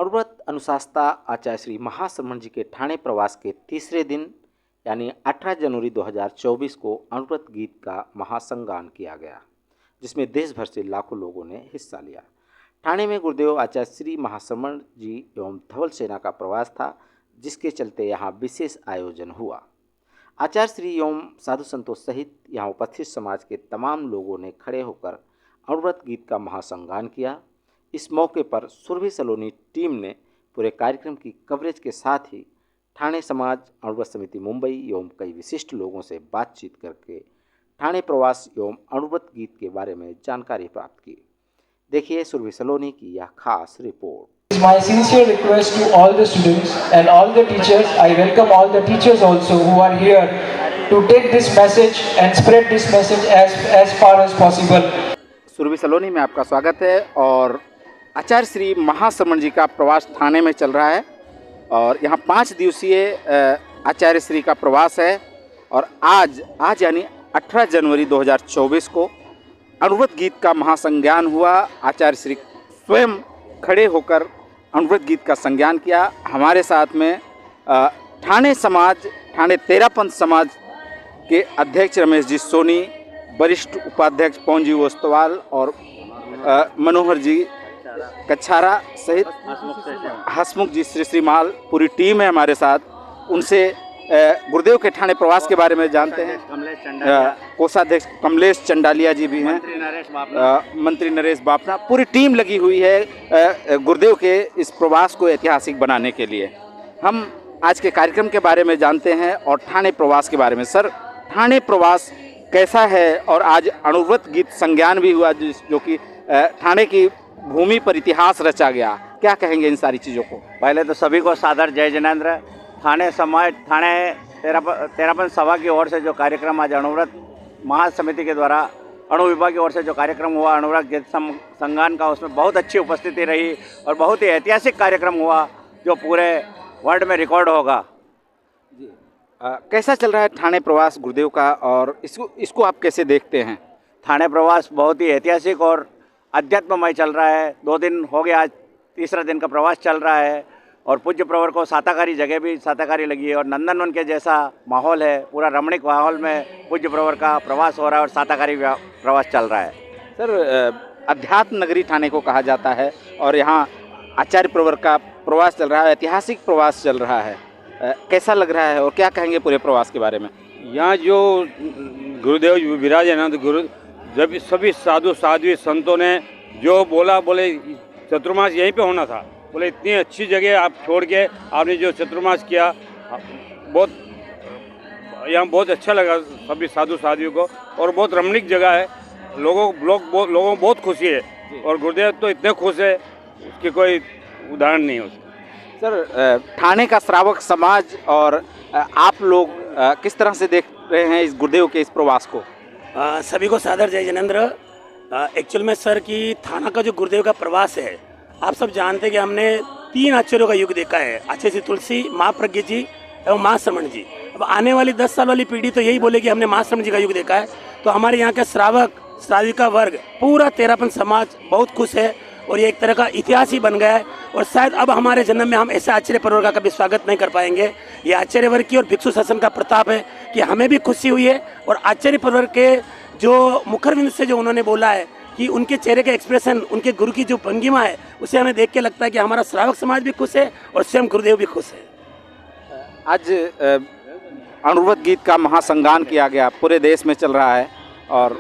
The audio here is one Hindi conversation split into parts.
अणुव्रत अनुशासता आचार्य श्री महाश्रमण जी के ठाणे प्रवास के तीसरे दिन यानी 18 जनवरी 2024 को अणुव्रत गीत का महासंगान किया गया, जिसमें देश भर से लाखों लोगों ने हिस्सा लिया। ठाणे में गुरुदेव आचार्य श्री महाश्रमण जी एवं धवल सेना का प्रवास था, जिसके चलते यहाँ विशेष आयोजन हुआ। आचार्य श्री एवं साधु संतों सहित यहाँ उपस्थित समाज के तमाम लोगों ने खड़े होकर अणुव्रत गीत का महासंगान किया। इस मौके पर सुरभि सलोनी टीम ने पूरे कार्यक्रम की कवरेज के साथ ही ठाणे समाज अणुव्रत समिति मुंबई एवं कई विशिष्ट लोगों से बातचीत करके ठाणे प्रवास एवं अणुव्रत गीत के बारे में जानकारी प्राप्त की। देखिए सुरभि सलोनी की यह खास report. My sincere request to all the students and all the teachers, I welcome all the teachers also who are here to take this message and spread this message as far as possible. Surabhi Saloni में आपका स्वागत है। और आचार्य श्री महाश्रमण जी का प्रवास ठाणे में चल रहा है और यहाँ 5 दिवसीय आचार्य श्री का प्रवास है। और आज यानी 18 जनवरी 2024 को अणुव्रत गीत का महासंज्ञान हुआ। आचार्य श्री स्वयं खड़े होकर अणुव्रत गीत का संज्ञान किया। हमारे साथ में ठाणे तेरापंथ समाज के अध्यक्ष रमेश जी सोनी, वरिष्ठ उपाध्यक्ष पवन जी ओस्तवाल और मनोहर जी कच्छारा सहित हसमुख जी श्री माल, पूरी टीम है हमारे साथ। उनसे गुरुदेव के ठाणे प्रवास के बारे में जानते हैं। कोषाध्यक्ष कमलेश चंडालिया जी भी हैं, मंत्री नरेश बापना, पूरी टीम लगी हुई है गुरुदेव के इस प्रवास को ऐतिहासिक बनाने के लिए। हम आज के कार्यक्रम के बारे में जानते हैं और ठाणे प्रवास के बारे में। सर, ठाणे प्रवास कैसा है? और आज अणुव्रत गीत संज्ञान भी हुआ, जो कि ठाणे की भूमि पर इतिहास रचा गया। क्या कहेंगे इन सारी चीज़ों को? पहले तो सभी को सादर जय जिनेंद्र। ठाणे तेरापंथ सभा की ओर से जो कार्यक्रम आज अणुव्रत महासमिति के द्वारा अणु विभाग की ओर से जो कार्यक्रम हुआ अणुव्रत गीत संगान का, उसमें बहुत अच्छी उपस्थिति रही और बहुत ही ऐतिहासिक कार्यक्रम हुआ जो पूरे वर्ल्ड में रिकॉर्ड होगा। कैसा चल रहा है ठाणे प्रवास गुरुदेव का, और इसको आप कैसे देखते हैं? ठाणे प्रवास बहुत ही ऐतिहासिक और अध्यात्ममय चल रहा है। 2 दिन हो गया, आज तीसरा दिन का प्रवास चल रहा है और पूज्य प्रवर को साताकारी जगह भी साताकारी लगी है और नंदनवन के जैसा माहौल है। पूरा रमणीक माहौल में पूज्य प्रवर का प्रवास हो रहा है और साताकारी प्रवास चल रहा है। सर, अध्यात्म नगरी ठाणे को कहा जाता है और यहाँ आचार्य प्रवर का प्रवास चल रहा है, ऐतिहासिक प्रवास चल रहा है। कैसा लग रहा है और क्या कहेंगे पूरे प्रवास के बारे में? यहाँ जो गुरुदेव विराजे ना, तो जब सभी साधु साध्वी संतों ने जो बोले चतुर्मास यहीं पे होना था। बोले इतनी अच्छी जगह आप छोड़ के आपने जो चतुर्मास किया, यहाँ बहुत अच्छा लगा सभी साधु साध्वियों को और बहुत रमणीक जगह है। लोगों को बहुत खुशी है और गुरुदेव तो इतने खुश है, उसकी कोई उदाहरण नहीं है उसकी। सर, ठाणे का श्रावक समाज और आप लोग किस तरह से देख रहे हैं इस गुरुदेव के इस प्रवास को? सभी को सादर जय जिनेंद्र। एक्चुअल में सर की थाना का जो गुरुदेव का प्रवास है, आप सब जानते हैं कि हमने 3 आचार्यों का युग देखा है, आचार्य श्री तुलसी, माँ प्रज्ञा जी एवं महाश्रमण जी। अब आने वाली 10 साल वाली पीढ़ी तो यही बोलेगी हमने महाश्रमण जी का युग देखा है। तो हमारे यहाँ के श्रावक श्राविका वर्ग, पूरा तेरापंथ समाज बहुत खुश है और ये एक तरह का इतिहास ही बन गया है। और शायद अब हमारे जन्म में हम ऐसे आचार्य पर्व का कभी स्वागत नहीं कर पाएंगे। ये आचार्य वर्ग की और भिक्षु शासन का प्रताप है कि हमें भी खुशी हुई है। और आचार्य पर्व के जो मुखरविंद से जो उन्होंने बोला है कि उनके चेहरे के एक्सप्रेशन, उनके गुरु की जो भंगिमा है, उसे हमें देख के लगता है कि हमारा श्रावक समाज भी खुश है और स्वयं गुरुदेव भी खुश है। आज अणुव्रत गीत का महासंगान किया गया, पूरे देश में चल रहा है और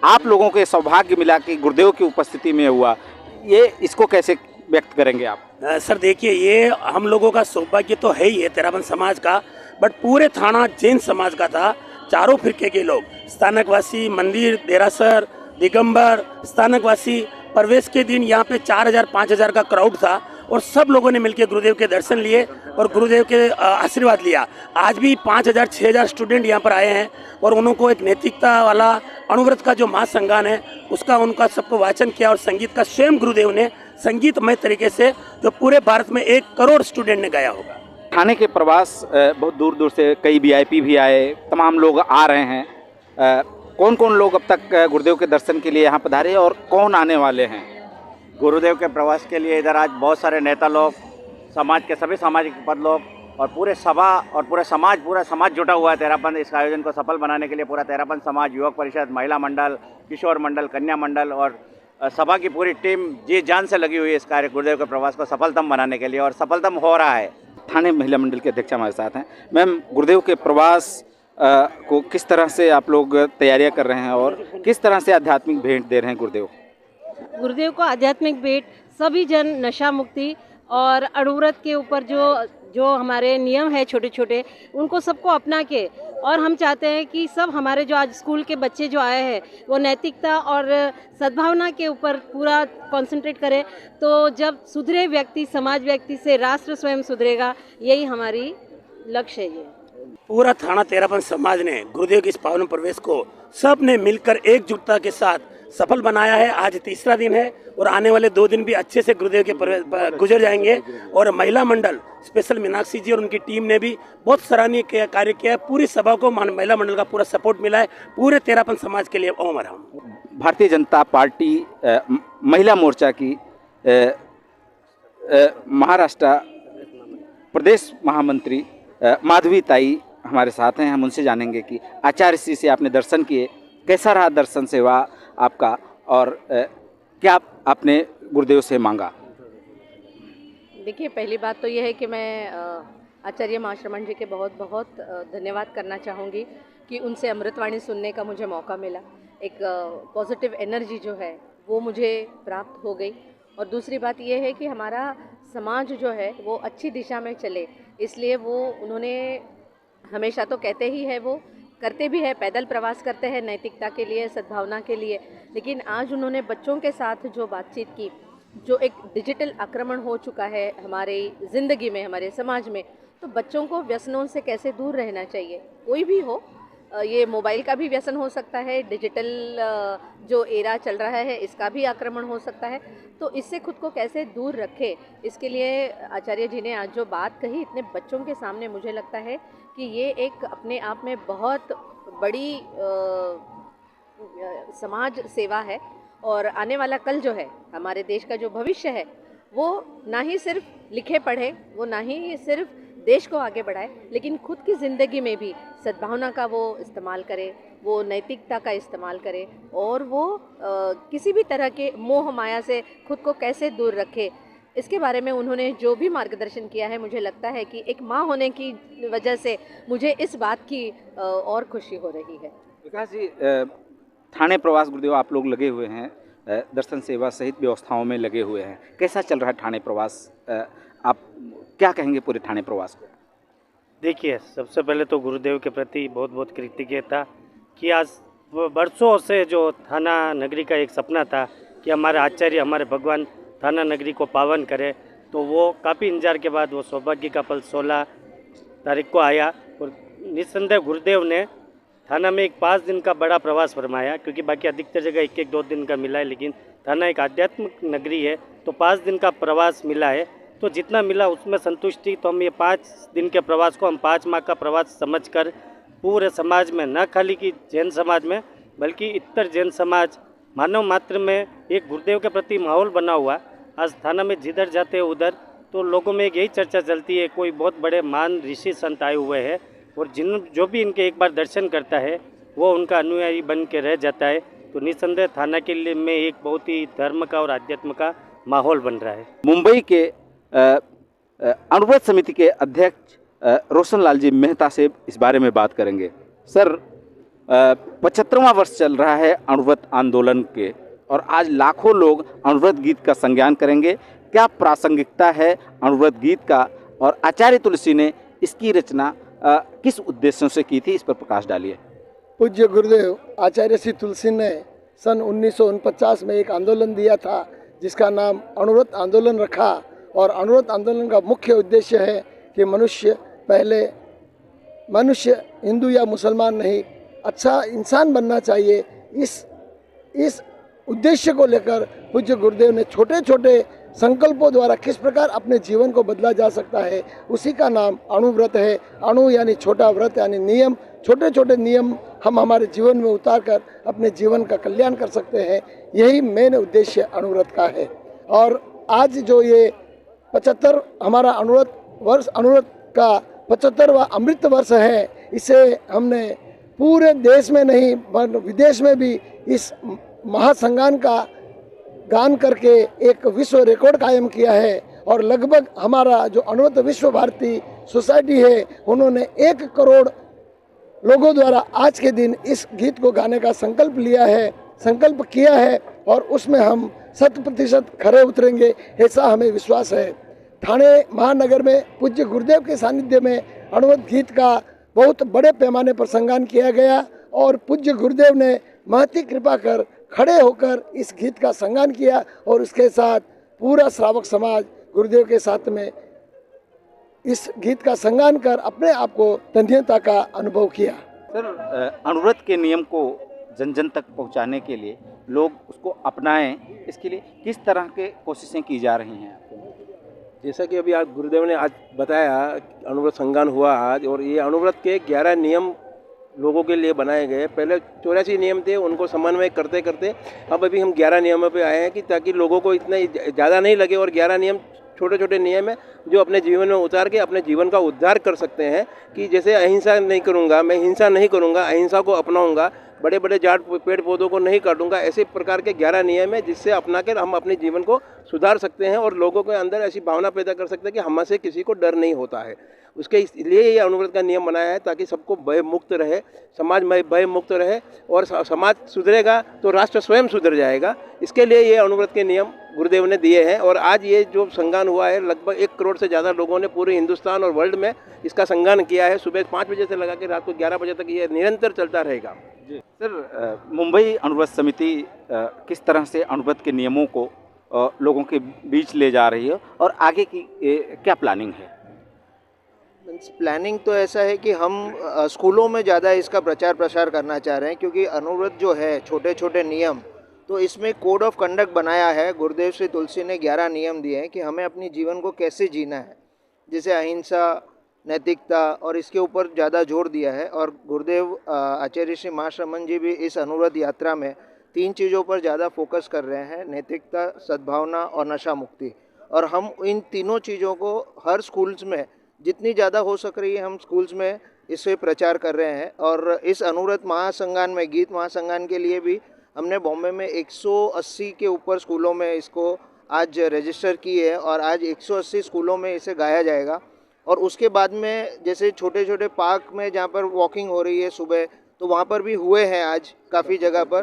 आप लोगों के सौभाग्य मिला कि गुरुदेव की उपस्थिति में हुआ। ये इसको कैसे व्यक्त करेंगे आप? सर देखिए, ये हम लोगों का सौभाग्य तो है ही है तेरापंथ समाज का, बट पूरे थाना जैन समाज का था। चारों फिरके के लोग, स्थानकवासी, मंदिर, देरासर, दिगंबर, स्थानकवासी, प्रवेश के दिन यहाँ पे 4000-5000 का क्राउड था और सब लोगों ने मिलकर गुरुदेव के दर्शन लिए और गुरुदेव के आशीर्वाद लिया। आज भी 5000-6000 स्टूडेंट यहाँ पर आए हैं और उनको एक नैतिकता वाला अणुव्रत का जो महासंगान है उसका उनका सबको वाचन किया और संगीत का स्वयं गुरुदेव ने संगीतमय तरीके से जो पूरे भारत में 1 करोड़ स्टूडेंट ने गाया होगा। ठाणे के प्रवास बहुत दूर दूर से कई VIP भी आए, तमाम लोग आ रहे हैं। कौन कौन लोग अब तक गुरुदेव के दर्शन के लिए यहाँ पधारे और कौन आने वाले हैं? गुरुदेव के प्रवास के लिए इधर आज बहुत सारे नेता लोग, समाज के सभी सामाजिक पद लोग और पूरे सभा और पूरा समाज जुटा हुआ है तेरापन इस आयोजन को सफल बनाने के लिए। पूरा तेरापन समाज, युवक परिषद, महिला मंडल, किशोर मंडल, कन्या मंडल और सभा की पूरी टीम जी जान से लगी हुई है इस कार्य गुरुदेव के प्रवास को सफलतम बनाने के लिए, और सफलतम हो रहा है। थाने महिला मंडल के अध्यक्ष हमारे साथ हैं। मैम, गुरुदेव के प्रवास को किस तरह से आप लोग तैयारियां कर रहे हैं और किस तरह से आध्यात्मिक भेंट दे रहे हैं गुरुदेव? गुरुदेव को आध्यात्मिक भेंट सभी जन नशा मुक्ति और अणुव्रत के ऊपर जो हमारे नियम है छोटे छोटे, उनको सबको अपना के, और हम चाहते हैं कि सब हमारे जो आज स्कूल के बच्चे जो आए हैं वो नैतिकता और सद्भावना के ऊपर पूरा कंसंट्रेट करें। तो जब सुधरे व्यक्ति, समाज व्यक्ति से राष्ट्र स्वयं सुधरेगा, यही हमारी लक्ष्य है। ये पूरा थाना तेरापन समाज ने गुरुदेव के इस पावन प्रवेश को सब ने मिलकर एकजुटता के साथ सफल बनाया है। आज तीसरा दिन है और आने वाले 2 दिन भी अच्छे से गुरुदेव के गुजर जाएंगे। और महिला मंडल स्पेशल मीनाक्षी जी और उनकी टीम ने भी बहुत सराहनीय कार्य किया है। पूरी सभा को महिला मंडल का पूरा सपोर्ट मिला है। पूरे तेरापन समाज के लिए ओम राम। भारतीय जनता पार्टी महिला मोर्चा की महाराष्ट्र प्रदेश महामंत्री माधवी ताई हमारे साथ हैं। हम उनसे जानेंगे कि आचार्य श्री से आपने दर्शन किए, कैसा रहा दर्शन सेवा आपका, और क्या आपने गुरुदेव से मांगा? देखिए, पहली बात तो यह है कि मैं आचार्य महाश्रमण जी के बहुत बहुत धन्यवाद करना चाहूँगी कि उनसे अमृतवाणी सुनने का मुझे मौका मिला। एक पॉजिटिव एनर्जी जो है वो मुझे प्राप्त हो गई। और दूसरी बात यह है कि हमारा समाज जो है वो अच्छी दिशा में चले, इसलिए वो उन्होंने हमेशा तो कहते ही है, वो करते भी है, पैदल प्रवास करते हैं नैतिकता के लिए, सद्भावना के लिए। लेकिन आज उन्होंने बच्चों के साथ जो बातचीत की, जो एक डिजिटल आक्रमण हो चुका है हमारी ज़िंदगी में, हमारे समाज में, तो बच्चों को व्यसनों से कैसे दूर रहना चाहिए। कोई भी हो, ये मोबाइल का भी व्यसन हो सकता है, डिजिटल जो एरा चल रहा है इसका भी आक्रमण हो सकता है। तो इससे खुद को कैसे दूर रखें, इसके लिए आचार्य जी ने आज जो बात कही इतने बच्चों के सामने, मुझे लगता है कि ये एक अपने आप में बहुत बड़ी समाज सेवा है। और आने वाला कल जो है, हमारे देश का जो भविष्य है, वो ना ही सिर्फ लिखे पढ़े, वो ना ही सिर्फ देश को आगे बढ़ाए, लेकिन खुद की ज़िंदगी में भी सद्भावना का वो इस्तेमाल करे, वो नैतिकता का इस्तेमाल करे, और वो किसी भी तरह के मोह माया से खुद को कैसे दूर रखे, इसके बारे में उन्होंने जो भी मार्गदर्शन किया है, मुझे लगता है कि एक माँ होने की वजह से मुझे इस बात की और खुशी हो रही है। विकास जी, थाने प्रवास गुरुदेव आप लोग लगे हुए हैं, दर्शन सेवा सहित व्यवस्थाओं में लगे हुए हैं, कैसा चल रहा है थाने प्रवास? आप क्या कहेंगे पूरे थाने प्रवास को? देखिए, सबसे पहले तो गुरुदेव के प्रति बहुत बहुत कृतज्ञता कि आज बरसों से जो थाना नगरी का एक सपना था कि हमारे आचार्य, हमारे भगवान थाना नगरी को पावन करे, तो वो काफ़ी इंतजार के बाद वो सौभाग्य का पल 16 तारीख को आया। और निस्संदेह गुरुदेव ने थाना में एक 5 दिन का बड़ा प्रवास फरमाया, क्योंकि बाकी अधिकतर जगह 1-2 दिन का मिला है, लेकिन थाना एक आध्यात्मिक नगरी है, तो 5 दिन का प्रवास मिला है। तो जितना मिला उसमें संतुष्टि, तो हम ये 5 दिन के प्रवास को हम 5 माह का प्रवास समझकर पूरे समाज में, न खाली कि जैन समाज में बल्कि इतर जैन समाज, मानव मात्र में एक गुरुदेव के प्रति माहौल बना हुआ। आज थाना में जिधर जाते हैं उधर तो लोगों में एक यही चर्चा चलती है, कोई बहुत बड़े महान ऋषि संत आए हुए हैं, और जो भी इनके एक बार दर्शन करता है वो उनका अनुयायी बन के रह जाता है। तो निस्संदेह थाना के लिए में एक बहुत ही धर्म का और अध्यात्म का माहौल बन रहा है। मुंबई के अणुव्रत समिति के अध्यक्ष रोशन लाल जी मेहता से इस बारे में बात करेंगे। सर, 75वां वर्ष चल रहा है अणुव्रत आंदोलन के, और आज लाखों लोग अणुव्रत गीत का संज्ञान करेंगे। क्या प्रासंगिकता है अणुव्रत गीत का, और आचार्य तुलसी ने इसकी रचना किस उद्देश्यों से की थी, इस पर प्रकाश डालिए। पूज्य गुरुदेव आचार्य श्री तुलसी ने सन 1949 में एक आंदोलन दिया था जिसका नाम अणुव्रत आंदोलन रखा। और अणुव्रत आंदोलन का मुख्य उद्देश्य है कि मनुष्य हिंदू या मुसलमान नहीं, अच्छा इंसान बनना चाहिए। इस उद्देश्य को लेकर पूज्य गुरुदेव ने छोटे छोटे संकल्पों द्वारा किस प्रकार अपने जीवन को बदला जा सकता है, उसी का नाम अणुव्रत है। अणु यानी छोटा, व्रत यानी नियम। छोटे छोटे नियम हम हमारे जीवन में उतार कर अपने जीवन का कल्याण कर सकते हैं। यही मेन उद्देश्य अणुव्रत का है। और आज जो ये 75 हमारा अनुव्रत का 75वां अमृत वर्ष है, इसे हमने पूरे देश में नहीं विदेश में भी इस महासंगान का गान करके एक विश्व रिकॉर्ड कायम किया है। और लगभग हमारा जो अनुव्रत विश्व भारती सोसाइटी है, उन्होंने 1 करोड़ लोगों द्वारा आज के दिन इस गीत को गाने का संकल्प किया है और उसमें हम 100% खरे उतरेंगे, ऐसा हमें विश्वास है। ठाणे महानगर में पूज्य गुरुदेव के सानिध्य में अनुव्रत गीत का बहुत बड़े पैमाने पर संगान किया गया और पूज्य गुरुदेव ने महती कृपा कर खड़े होकर इस गीत का संगान किया और उसके साथ पूरा श्रावक समाज गुरुदेव के साथ में इस गीत का संगान कर अपने आप को धन्यता का अनुभव किया। सर, अनुव्रत के नियम को जन जन तक पहुंचाने के लिए, लोग उसको अपनाएं, इसके लिए किस तरह के कोशिशें की जा रही हैं? जैसा कि अभी आज गुरुदेव ने आज बताया, अनुव्रत संगान हुआ आज, और ये अनुव्रत के 11 नियम लोगों के लिए बनाए गए। पहले 84 नियम थे, उनको समन्वय करते करते अब अभी हम 11 नियमों पे आए हैं कि ताकि लोगों को इतना ज़्यादा नहीं लगे और 11 नियम छोटे छोटे नियम है जो अपने जीवन में उतार के अपने जीवन का उद्धार कर सकते हैं। कि जैसे अहिंसा नहीं करूँगा, मैं हिंसा नहीं करूँगा, अहिंसा को अपनाऊँगा, बड़े बड़े झाड़ पेड़ पौधों को नहीं काटूंगा, ऐसे प्रकार के 11 नियम है जिससे अपना कर हम अपने जीवन को सुधार सकते हैं और लोगों के अंदर ऐसी भावना पैदा कर सकते हैं कि हमसे किसी को डर नहीं होता है। उसके लिए ये अनुव्रत का नियम बनाया है ताकि सबको भय मुक्त रहे, समाज में भय मुक्त रहे, और समाज सुधरेगा तो राष्ट्र स्वयं सुधर जाएगा। इसके लिए ये अनुव्रत के नियम गुरुदेव ने दिए हैं और आज ये जो संगान हुआ है, लगभग 1 करोड़ से ज़्यादा लोगों ने पूरे हिंदुस्तान और वर्ल्ड में इसका संगान किया है। सुबह 5 बजे से लगा के रात को 11 बजे तक ये निरंतर चलता रहेगा। सर, मुंबई अनुव्रत समिति किस तरह से अनुव्रत के नियमों को लोगों के बीच ले जा रही है और आगे की क्या प्लानिंग है? प्लानिंग तो ऐसा है कि हम स्कूलों में ज़्यादा इसका प्रचार प्रसार करना चाह रहे हैं, क्योंकि अनुव्रत जो है छोटे छोटे नियम, तो इसमें कोड ऑफ कंडक्ट बनाया है। गुरुदेव श्री तुलसी ने 11 नियम दिए हैं कि हमें अपनी जीवन को कैसे जीना है, जैसे अहिंसा, नैतिकता, और इसके ऊपर ज़्यादा जोर दिया है। और गुरुदेव आचार्य श्री महाश्रमण जी भी इस अनुव्रत यात्रा में 3 चीज़ों पर ज़्यादा फोकस कर रहे हैं, नैतिकता, सद्भावना और नशा मुक्ति। और हम इन तीनों चीज़ों को हर स्कूल्स में जितनी ज़्यादा हो सक रही है हम स्कूल्स में इसे प्रचार कर रहे हैं। और इस अनुव्रत महासंगान में, गीत महासंगान के लिए भी हमने बॉम्बे में 180 के ऊपर स्कूलों में इसको आज रजिस्टर की है और आज 180 स्कूलों में इसे गाया जाएगा। और उसके बाद में जैसे छोटे छोटे पार्क में जहाँ पर वॉकिंग हो रही है सुबह, तो वहाँ पर भी हुए हैं आज काफ़ी जगह पर।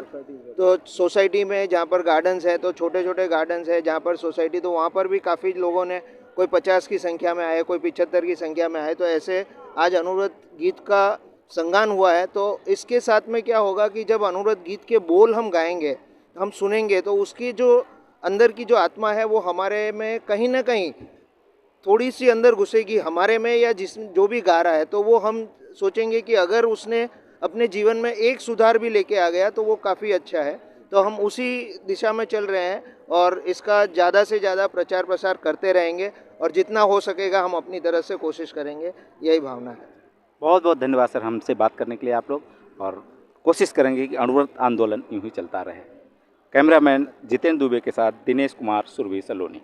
तो सोसाइटी में जहाँ पर गार्डन्स हैं, तो छोटे छोटे गार्डन्स हैं जहाँ पर सोसाइटी, तो वहाँ पर भी काफ़ी लोगों ने, कोई 50 की संख्या में आए, कोई 75 की संख्या में आए। तो ऐसे आज अनुव्रत गीत का संगान हुआ है। तो इसके साथ में क्या होगा कि जब अनुव्रत गीत के बोल हम गाएंगे, हम सुनेंगे, तो उसकी जो अंदर की जो आत्मा है वो हमारे में कहीं ना कहीं थोड़ी सी अंदर घुसेगी हमारे में, या जो भी गा रहा है, तो वो हम सोचेंगे कि अगर उसने अपने जीवन में एक सुधार भी लेके आ गया तो वो काफ़ी अच्छा है। तो हम उसी दिशा में चल रहे हैं और इसका ज़्यादा से ज़्यादा प्रचार प्रसार करते रहेंगे और जितना हो सकेगा हम अपनी तरफ से कोशिश करेंगे, यही भावना है। बहुत बहुत धन्यवाद सर हमसे बात करने के लिए आप लोग, और कोशिश करेंगे कि अनुव्रत आंदोलन यूं ही चलता रहे। कैमरामैन जितेंद्र दुबे के साथ दिनेश कुमार, सुरभि सलोनी।